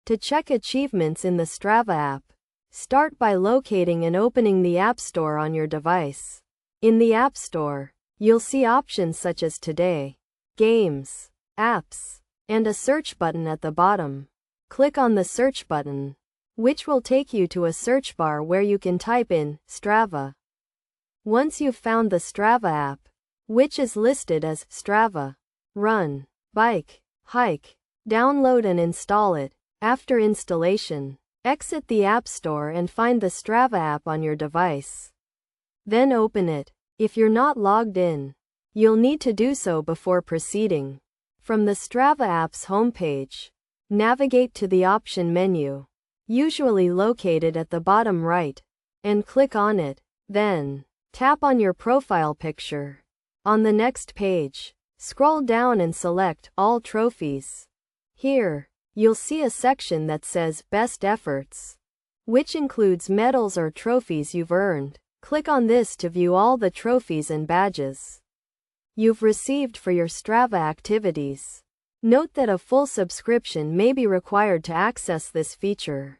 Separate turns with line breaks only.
To check achievements in the Strava app, start by locating and opening the App Store on your device. In the App Store, you'll see options such as Today, Games, Apps, and a search button at the bottom. Click on the search button, which will take you to a search bar where you can type in Strava. Once you've found the Strava app, which is listed as Strava, run, bike, hike, download and install it. After installation, exit the App Store and find the Strava app on your device. Then open it. If you're not logged in, you'll need to do so before proceeding. From the Strava app's homepage, navigate to the option menu, usually located at the bottom right, and click on it. Then, tap on your profile picture. On the next page, scroll down and select All Trophies. Here, you'll see a section that says Best Efforts, which includes medals or trophies you've earned. Click on this to view all the trophies and badges you've received for your Strava activities. Note that a full subscription may be required to access this feature.